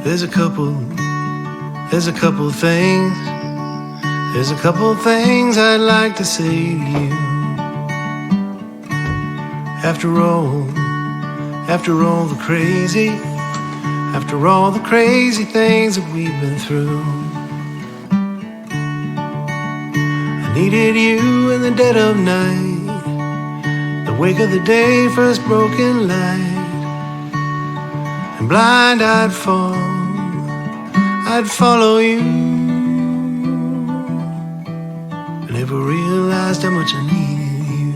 There's a couple things. There's a couple things I'd like to say to you. After all the crazy things that we've been through. I needed you in the dead of night, the wake of the day, first broken light. And blind I'd fall, I'd follow you. I never realized how much I needed you.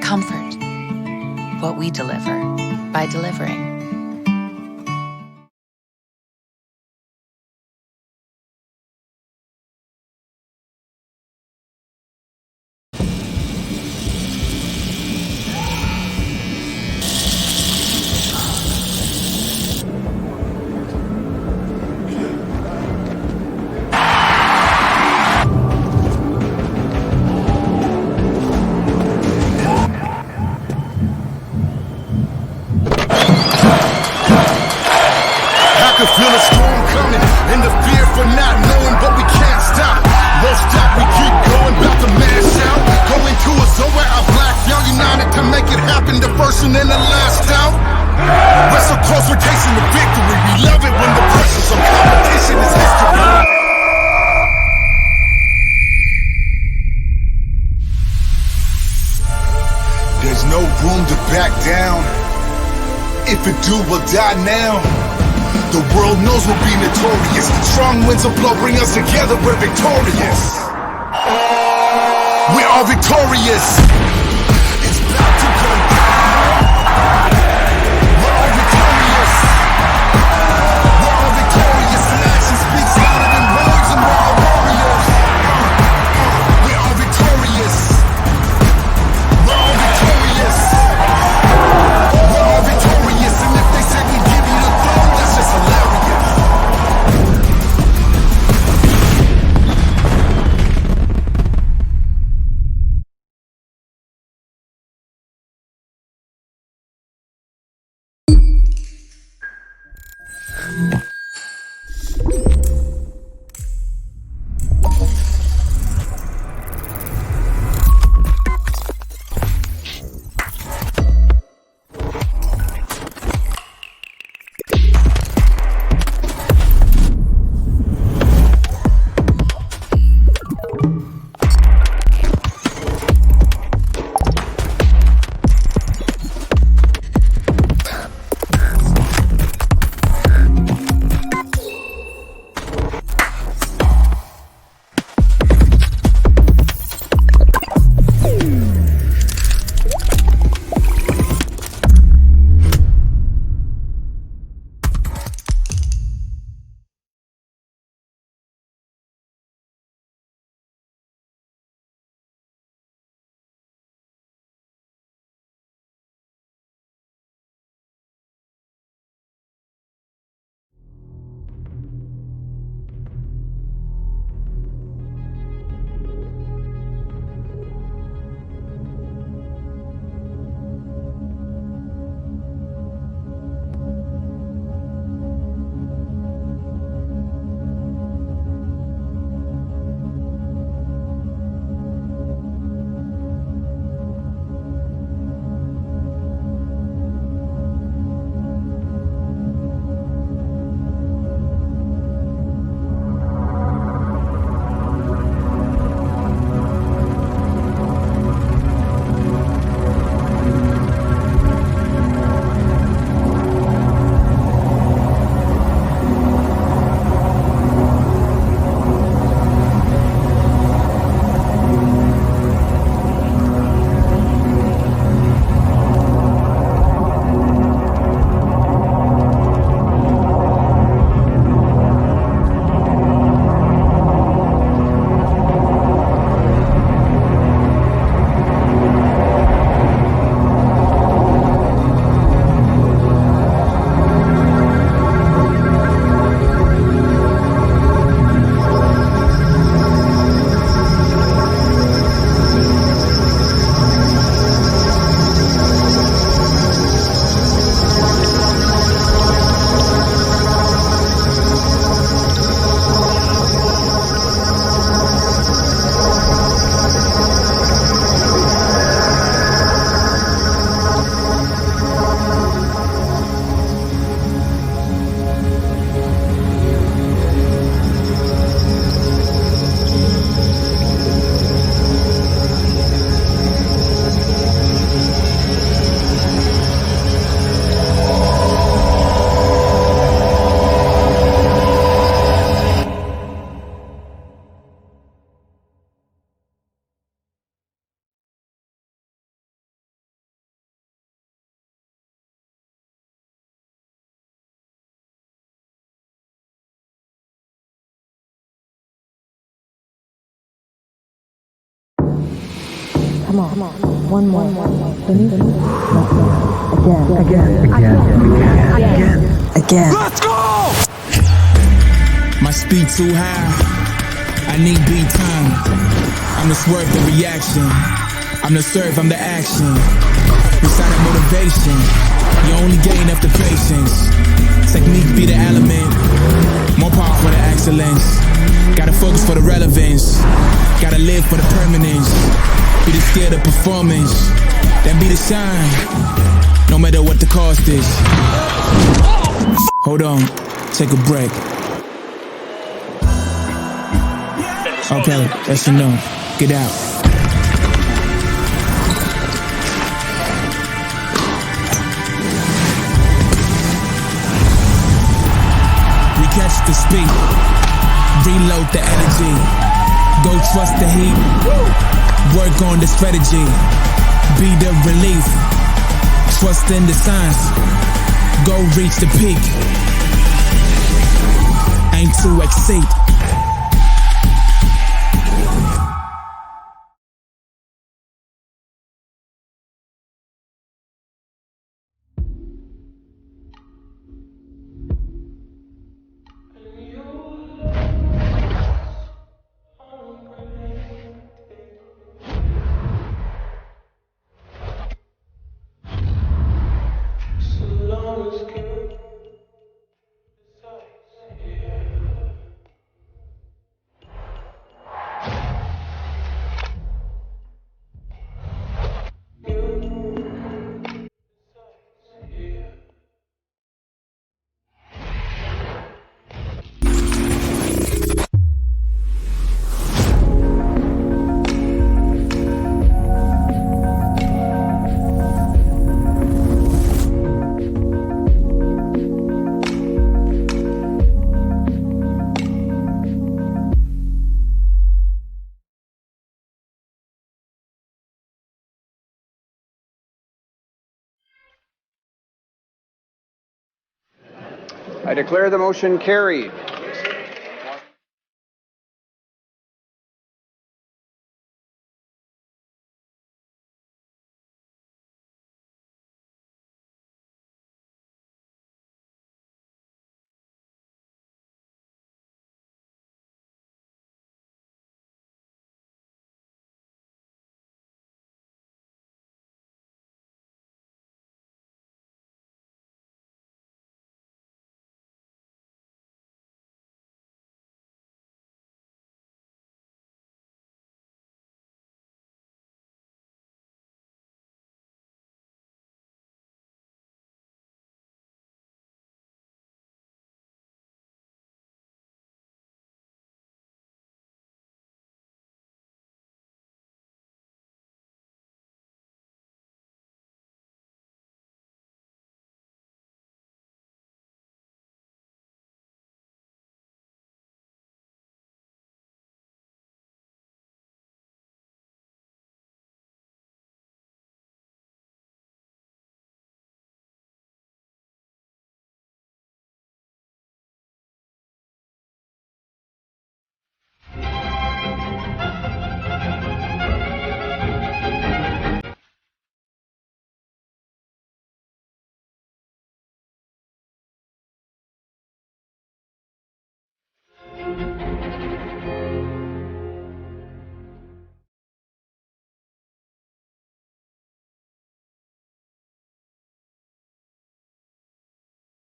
Comfort, what we deliver by delivering. Feel a storm coming and the fear for not knowing, but we can't stop. Won't stop, we keep going, about to mash out. Going to a zone where our black young united to make it happen, the first and then the last out. We're so close, we're tasting the victory. We love it when the pressure, some competition is history. There's no room to back down. If it do, we'll die now. The world knows we'll be notorious. Strong winds of blow bring us together, we're victorious. We are victorious. Come on. One more. Finish. Again. Let's go! My speed too high. I need beat time. I'm the swerve, the reaction. I'm the serve, I'm the action. Beside that motivation, you only gain after patience. Technique be the element. More power for the excellence. Gotta focus for the relevance. Gotta live for the permanence. Be the skill, the performance. Then be the shine. No matter what the cost is. Hold on, take a break. Okay, that's enough. Get out. Recatch the speed. Reload the energy. Go trust the heat. Work on the strategy. Be the relief. Trust in the signs. Go reach the peak. Aim to exceed. I declare the motion carried.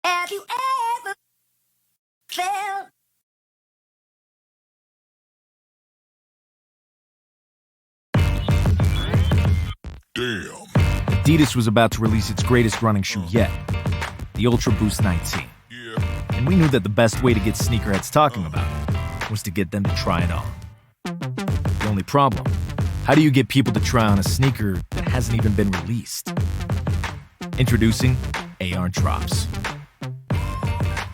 Have you ever felt? Damn. Adidas was about to release its greatest running shoe yet, the Ultra Boost 19. Yeah. And we knew that the best way to get sneakerheads talking about it was to get them to try it on. The only problem, how do you get people to try on a sneaker that hasn't even been released? Introducing AR Drops.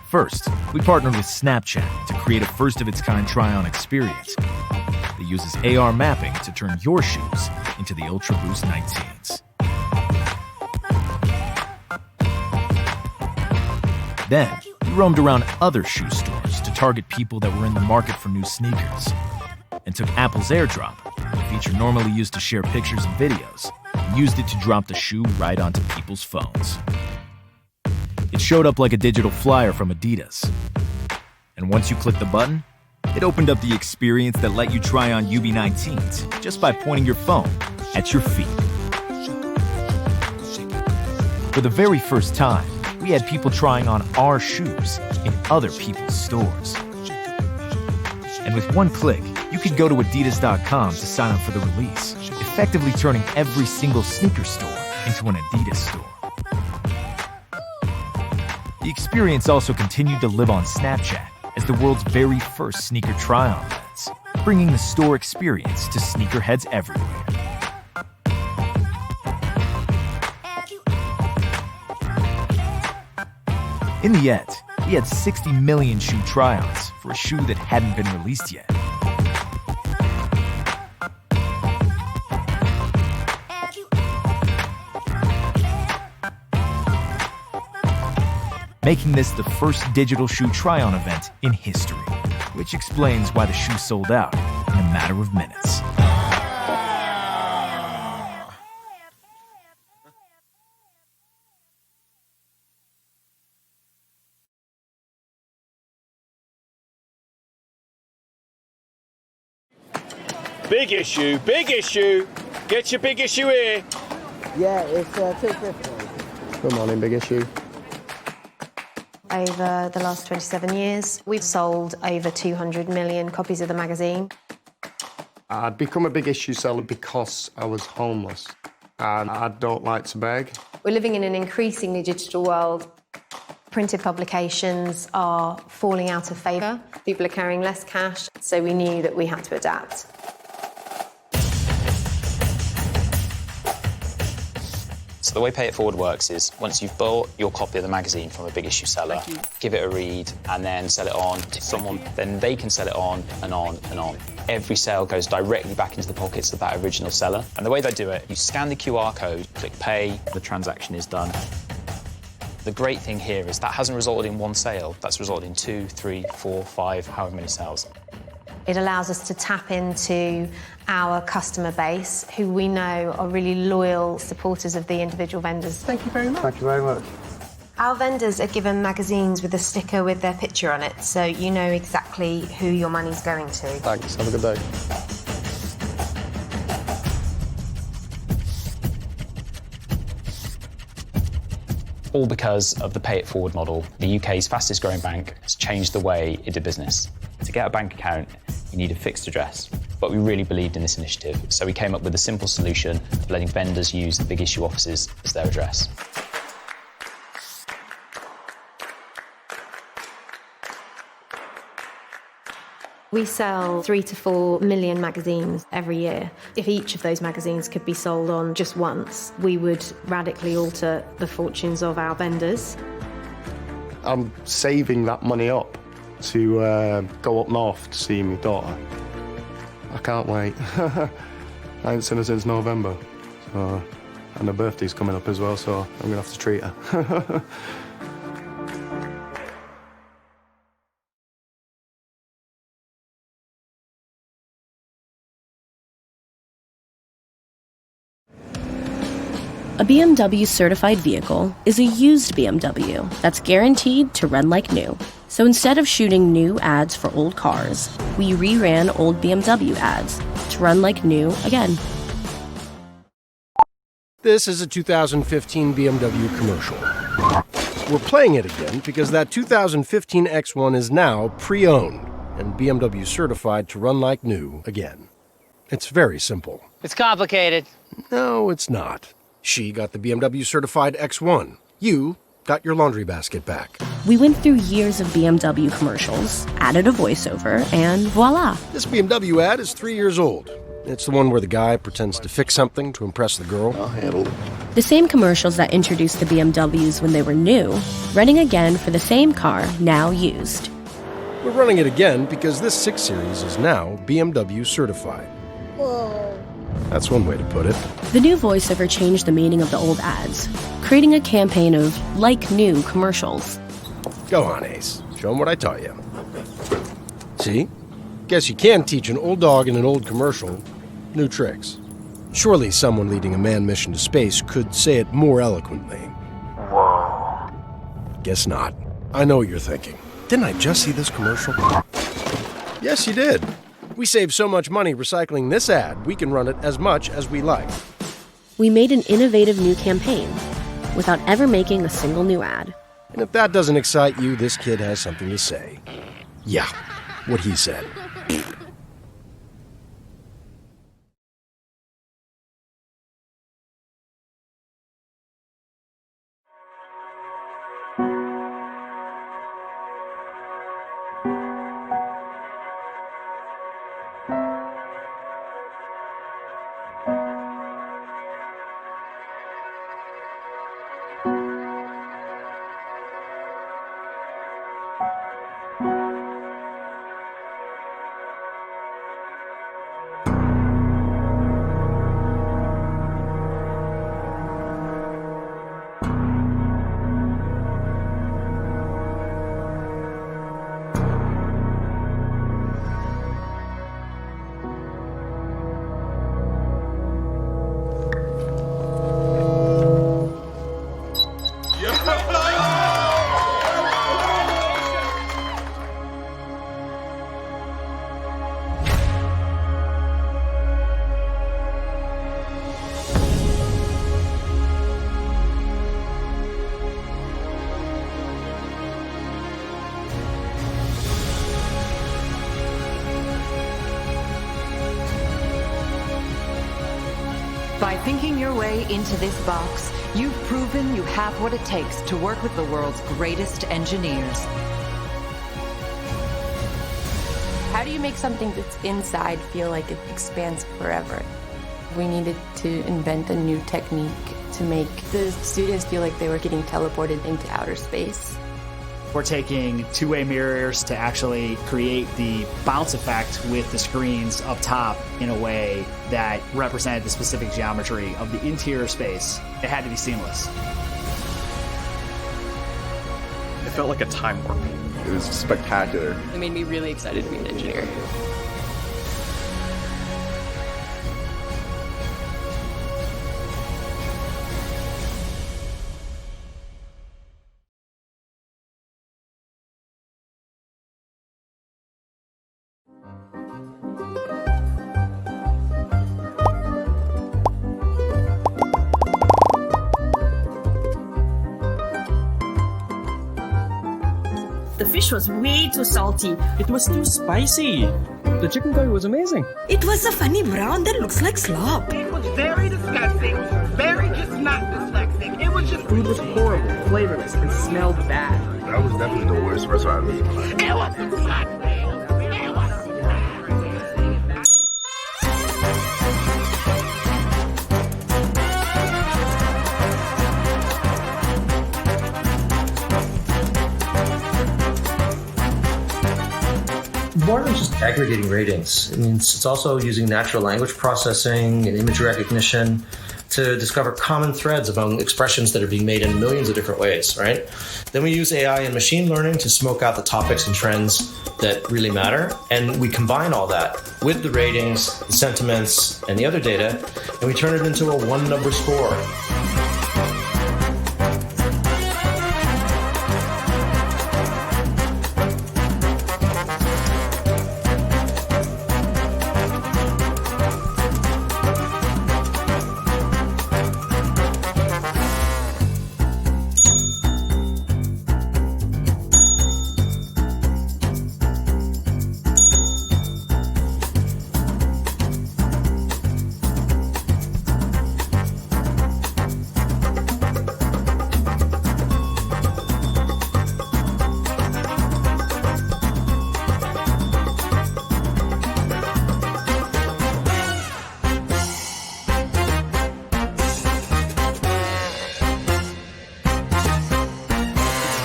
First, we partnered with Snapchat to create a first-of-its-kind try-on experience that uses AR mapping to turn your shoes into the Ultra Boost 19s. Then, we roamed around other shoe stores to target people that were in the market for new sneakers, and took Apple's AirDrop, feature normally used to share pictures and videos, and used it to drop the shoe right onto people's phones. It showed up like a digital flyer from Adidas. And once you clicked the button, it opened up the experience that let you try on UB19s just by pointing your phone at your feet. For the very first time, we had people trying on our shoes in other people's stores. And with one click, you could go to adidas.com to sign up for the release, effectively turning every single sneaker store into an Adidas store. The experience also continued to live on Snapchat as the world's very first sneaker try-on events, bringing the store experience to sneakerheads everywhere. In the end, we had 60 million shoe try-ons for a shoe that hadn't been released yet. Making this the first digital shoe try-on event in history, which explains why the shoe sold out in a matter of minutes. Big issue, big issue. Get your big issue here. Yeah, it's 250. Good morning, big issue. Over the last 27 years, we've sold over 200 million copies of the magazine. I'd become a big issue seller because I was homeless, and I don't like to beg. We're living in an increasingly digital world. Printed publications are falling out of favour. People are carrying less cash, so we knew that we had to adapt. So the way Pay It Forward works is once you've bought your copy of the magazine from a big issue seller, give it a read and then sell it on to someone, then they can sell it on and on and on. Every sale goes directly back into the pockets of that original seller. And the way they do it, you scan the QR code, click pay, the transaction is done. The great thing here is that hasn't resulted in one sale, that's resulted in 2, 3, 4, 5, however many sales. It allows us to tap into our customer base, who we know are really loyal supporters of the individual vendors. Thank you very much. Thank you very much. Our vendors are given magazines with a sticker with their picture on it, so you know exactly who your money's going to. Thanks, have a good day. All because of the Pay It Forward model. The UK's fastest growing bank has changed the way it did business. To get a bank account, you need a fixed address. But we really believed in this initiative, so we came up with a simple solution of letting vendors use the big issue offices as their address. We sell 3 to 4 million magazines every year. If each of those magazines could be sold on just once, we would radically alter the fortunes of our vendors. I'm saving that money up to go up north to see my daughter. I can't wait. I ain't seen her since November. So, and her birthday's coming up as well, so I'm gonna have to treat her. A BMW certified vehicle is a used BMW that's guaranteed to run like new. So instead of shooting new ads for old cars, we reran old BMW ads to run like new again. This is a 2015 BMW commercial. We're playing it again because that 2015 X1 is now pre-owned and BMW certified to run like new again. It's very simple. It's complicated. No, it's not. She got the BMW certified X1. You got your laundry basket back. We went through years of BMW commercials, added a voiceover, and voila. This BMW ad is 3 years old. It's the one where the guy pretends to fix something to impress the girl. I'll handle it. The same commercials that introduced the BMWs when they were new, running again for the same car, now used. We're running it again because this 6 Series is now BMW certified. Whoa. That's one way to put it. The new voiceover changed the meaning of the old ads, creating a campaign of like-new commercials. Go on, Ace. Show 'em what I taught you. See? Guess you can teach an old dog in an old commercial new tricks. Surely someone leading a manned mission to space could say it more eloquently. Whoa. Guess not. I know what you're thinking. Didn't I just see this commercial? Yes, you did. We save so much money recycling this ad, we can run it as much as we like. We made an innovative new campaign without ever making a single new ad. And if that doesn't excite you, this kid has something to say. Yeah, what he said. By thinking your way into this box, you've proven you have what it takes to work with the world's greatest engineers. How do you make something that's inside feel like it expands forever? We needed to invent a new technique to make the students feel like they were getting teleported into outer space. We're taking two-way mirrors to actually create the bounce effect with the screens up top in a way that represented the specific geometry of the interior space. It had to be seamless. It felt like a time warp. It was spectacular. It made me really excited to be an engineer. The fish was way too salty. It was too spicy. The chicken curry was amazing. It was a funny brown that looks like slop. It was very disgusting, very just not dyslexic. It was just... Food was horrible, flavorless, and smelled bad. That was definitely the worst restaurant I've ever been. It was disgusting. It was... More than just aggregating ratings. It means it's also using natural language processing and image recognition to discover common threads among expressions that are being made in millions of different ways, right? Then we use AI and machine learning to smoke out the topics and trends that really matter. And we combine all that with the ratings, the sentiments, and the other data, and we turn it into a one-number score.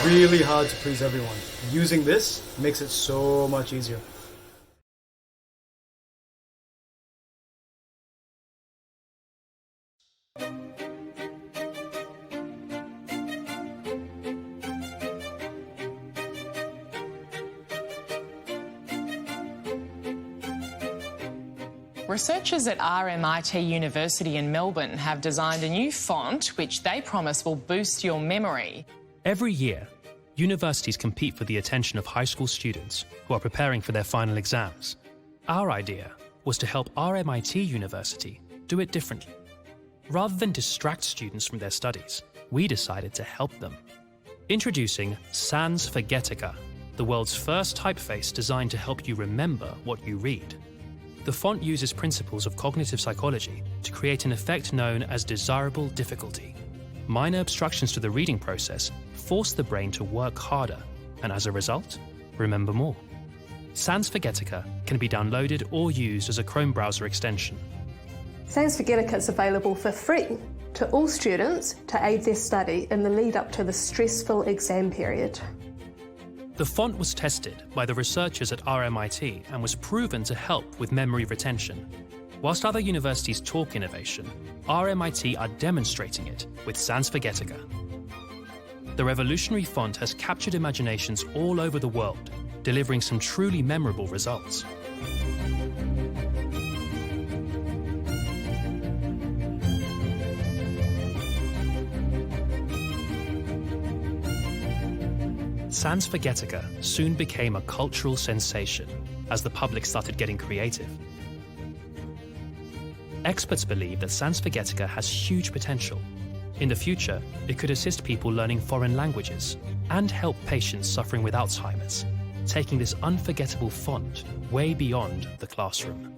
Really hard to please everyone. Using this makes it so much easier. Researchers at RMIT University in Melbourne have designed a new font which they promise will boost your memory. Every year, universities compete for the attention of high school students who are preparing for their final exams. Our idea was to help RMIT University do it differently. Rather than distract students from their studies, we decided to help them. Introducing Sans Forgetica, the world's first typeface designed to help you remember what you read. The font uses principles of cognitive psychology to create an effect known as desirable difficulty. Minor obstructions to the reading process force the brain to work harder, and as a result, remember more. Sans Forgetica can be downloaded or used as a Chrome browser extension. Sans Forgetica is available for free to all students to aid their study in the lead up to the stressful exam period. The font was tested by the researchers at RMIT and was proven to help with memory retention. Whilst other universities talk innovation, RMIT are demonstrating it with Sans Forgetica. The revolutionary font has captured imaginations all over the world, delivering some truly memorable results. Sans Forgetica soon became a cultural sensation as the public started getting creative. Experts believe that Sans Forgetica has huge potential. In the future, it could assist people learning foreign languages and help patients suffering with Alzheimer's, taking this unforgettable font way beyond the classroom.